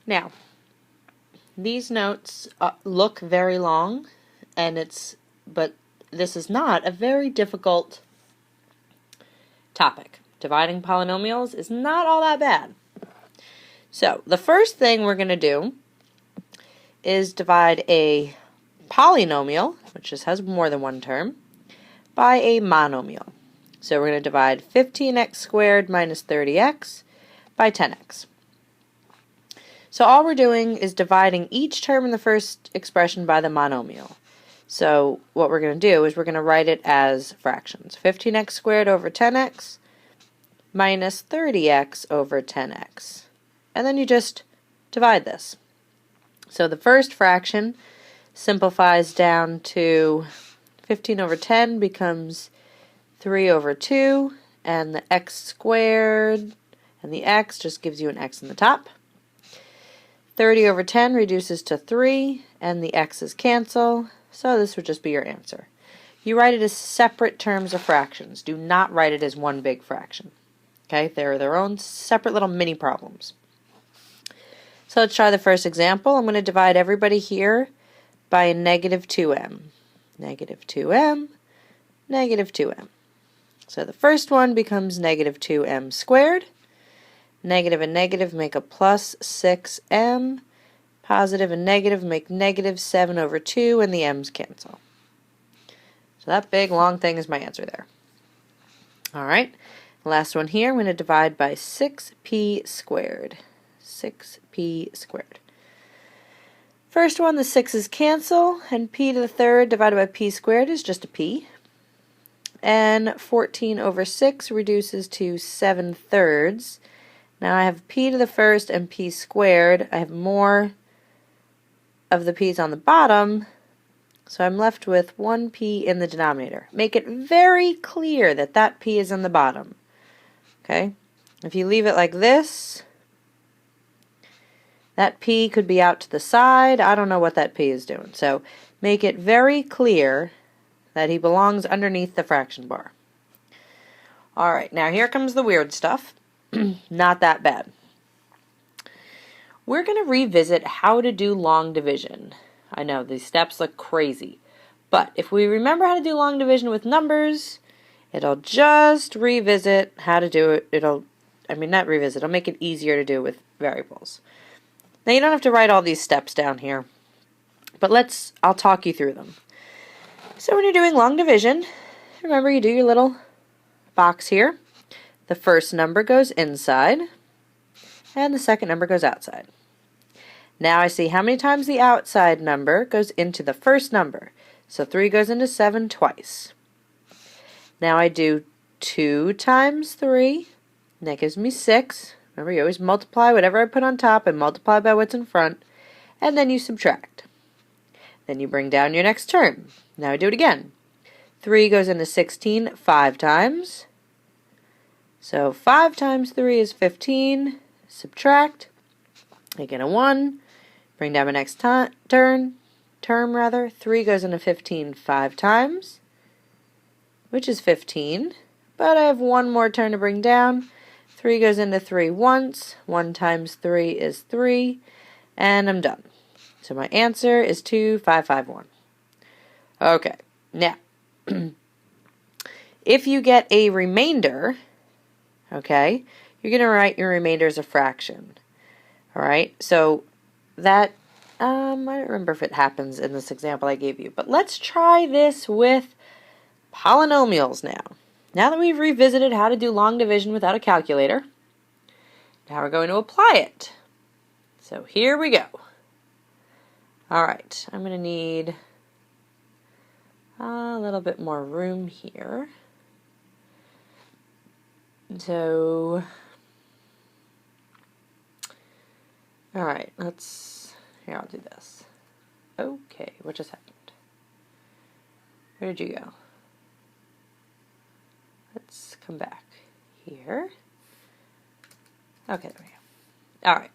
Now, these notes look very long, but this is not a very difficult topic. Dividing polynomials is not all that bad. So, the first thing we're going to do is divide a polynomial, which just has more than one term, by a monomial. So we're going to divide 15x squared minus 30x by 10x. So all we're doing is dividing each term in the first expression by the monomial. So what we're going to do is we're going to write it as fractions. 15x squared over 10x minus 30x over 10x. And then you just divide this. So the first fraction simplifies down to 15 over 10 becomes 3 over 2, and the x squared, and the x just gives you an x in the top. 30 over 10 reduces to 3, and the x's cancel, so this would just be your answer. You write it as separate terms of fractions. Do not write it as one big fraction. Okay, they're their own separate little mini problems. So let's try the first example. I'm going to divide everybody here by a negative 2m. Negative 2m, negative 2m. So the first one becomes negative 2m squared. Negative and negative make a plus 6m. Positive and negative make negative 7 over 2, and the m's cancel. So that big long thing is my answer there. Alright, last one here, I'm going to divide by 6p squared. 6p squared. First one, the 6's cancel, and p to the third divided by p squared is just a p. And 14 over 6 reduces to 7/3. Now I have p to the first and p squared. I have more of the p's on the bottom, so I'm left with 1p in the denominator. Make it very clear that that p is in the bottom. Okay? If you leave it like this, that p could be out to the side. I don't know what that p is doing. So make it very clear that he belongs underneath the fraction bar. Alright, now here comes the weird stuff. Not that bad. We're going to revisit how to do long division. I know, these steps look crazy. But if we remember how to do long division with numbers, it'll just revisit how to do it. It'll make it easier to do with variables. Now you don't have to write all these steps down here, but I'll talk you through them. So when you're doing long division, remember you do your little box here. The first number goes inside, and the second number goes outside. Now I see how many times the outside number goes into the first number. So 3 goes into 7 twice. Now I do 2 times 3, and that gives me 6. Remember, you always multiply whatever I put on top and multiply by what's in front, and then you subtract. Then you bring down your next term. Now I do it again. 3 goes into 16 5 times. So 5 times 3 is 15. Subtract. Make it a 1. Bring down my next term. 3 goes into 15 5 times, which is 15. But I have one more term to bring down. 3 goes into 3 once. 1 times 3 is 3. And I'm done. So my answer is 2551. Okay, now, if you get a remainder, okay, you're going to write your remainder as a fraction. Alright, so that, I don't remember if it happens in this example I gave you, but let's try this with polynomials now. Now that we've revisited how to do long division without a calculator, now we're going to apply it. So here we go. Alright, I'm going to need a little bit more room here. So, alright, here, I'll do this. Okay, what just happened? Where did you go? Let's come back here. Okay, there we go. Alright.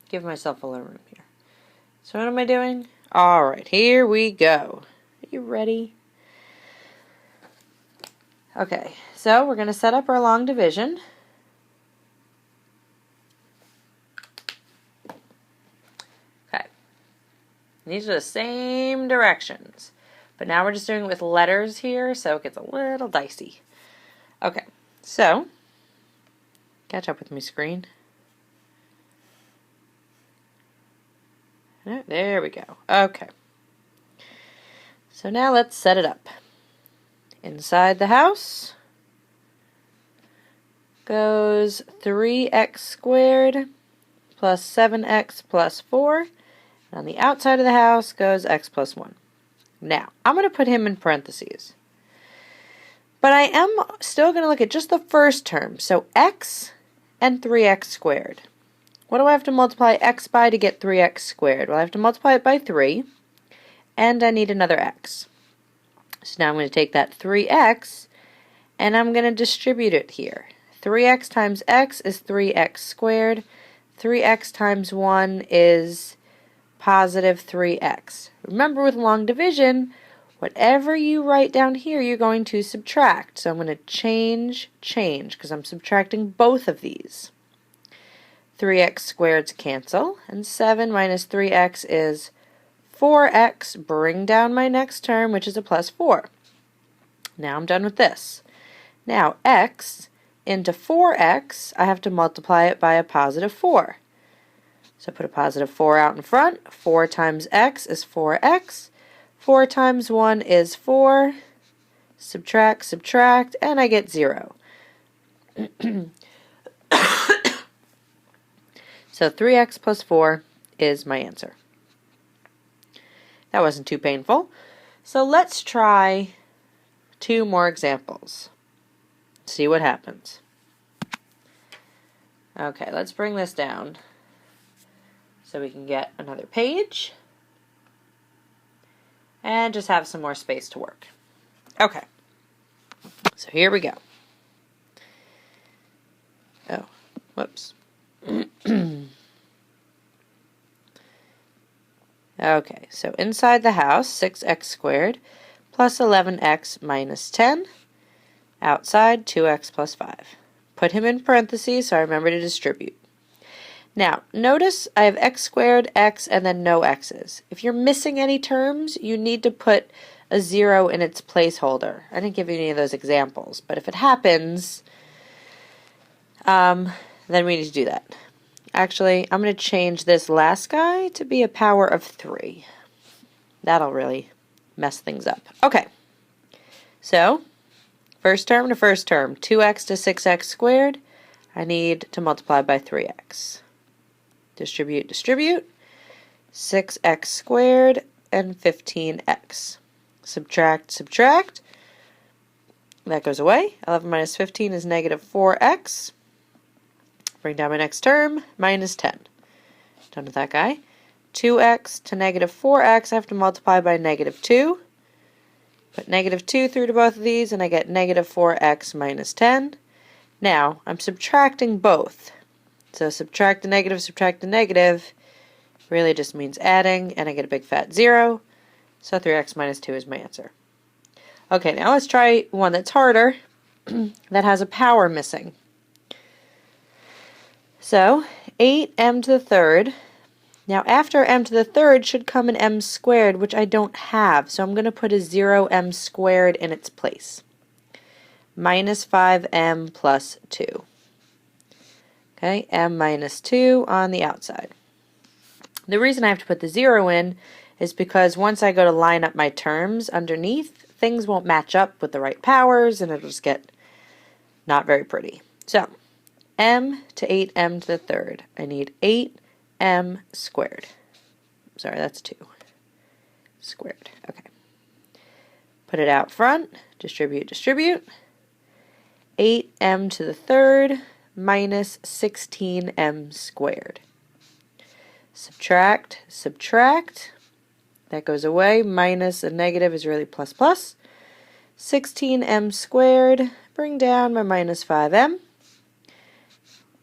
Give myself a little room here. So what am I doing? Alright, here we go. Are you ready? Okay, so we're going to set up our long division. These are the same directions. But now we're just doing it with letters here, so it gets a little dicey. Okay, so, catch up with me, screen. There we go. Okay. So now let's set it up. Inside the house goes 3x squared plus 7x plus 4. And on the outside of the house goes x plus 1. Now, I'm going to put him in parentheses. But I am still going to look at just the first term. So x and 3x squared. What do I have to multiply x by to get 3x squared? Well, I have to multiply it by 3. And I need another x. So now I'm going to take that 3x and I'm going to distribute it here. 3x times x is 3x squared. 3x times 1 is positive 3x. Remember, with long division, whatever you write down here, you're going to subtract. So I'm going to change, because I'm subtracting both of these. 3x squareds cancel, and 7 minus 3x is 4x. Bring down my next term, which is a plus 4. Now I'm done with this. Now x into 4x, I have to multiply it by a positive 4. So put a positive 4 out in front. 4 times x is 4x. 4 times 1 is 4. Subtract, subtract, and I get 0. So 3x plus 4 is my answer. That wasn't too painful. So let's try 2 more examples. See what happens. Okay, let's bring this down so we can get another page and just have some more space to work. Okay, so here we go. Oh, whoops. Okay, so inside the house, 6x squared plus 11x minus 10. Outside, 2x plus 5. Put him in parentheses so I remember to distribute. Now, notice I have x squared, x, and then no x's. If you're missing any terms, you need to put a 0 in its placeholder. I didn't give you any of those examples, but if it happens, then we need to do that. Actually, I'm going to change this last guy to be a power of 3. That'll really mess things up. Okay, so first term to first term, 2x to 6x squared, I need to multiply by 3x. Distribute, distribute, 6x squared and 15x. Subtract, subtract, that goes away. 11 minus 15 is negative 4x. Bring down my next term, minus 10. Done with that guy. 2x to negative 4x, I have to multiply by negative 2. Put negative 2 through to both of these, and I get negative 4x minus 10. Now, I'm subtracting both. So subtract the negative really just means adding, and I get a big fat 0. So 3x minus 2 is my answer. Okay, now let's try one that's harder, that has a power missing. So, 8m to the third. Now, after m to the third should come an m squared, which I don't have. So I'm going to put a 0m squared in its place. Minus 5m plus 2. Okay, m minus 2 on the outside. The reason I have to put the 0 in is because once I go to line up my terms underneath, things won't match up with the right powers, and it'll just get not very pretty. So, m to 8m to the third. I need 8m squared. Sorry, that's 2 squared. Okay. Put it out front. Distribute, distribute. 8m to the third minus 16m squared. Subtract, subtract. That goes away. Minus a negative is really plus plus. 16m squared. Bring down my minus 5m.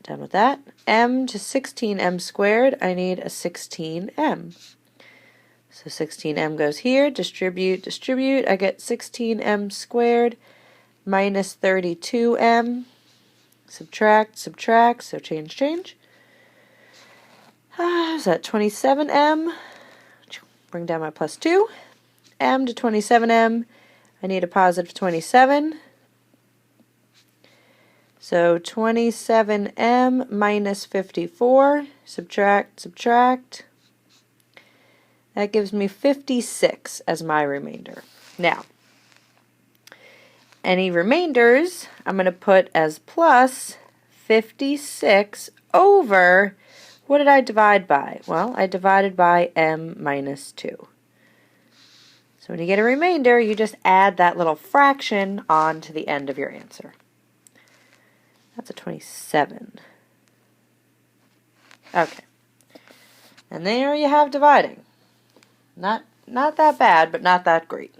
Done with that. M to 16m squared, I need a 16m. So 16m goes here, distribute, distribute. I get 16m squared minus 32m. Subtract, subtract, so change, change. Is that 27m? bring down my plus 2. M to 27m, I need a positive 27. So 27m minus 54, subtract, subtract. That gives me 56 as my remainder. Now, any remainders I'm going to put as plus 56 over, what did I divide by? Well, I divided by m minus 2. So when you get a remainder, you just add that little fraction on to the end of your answer. That's a 27. Okay. And there you have dividing. Not that bad, but not that great.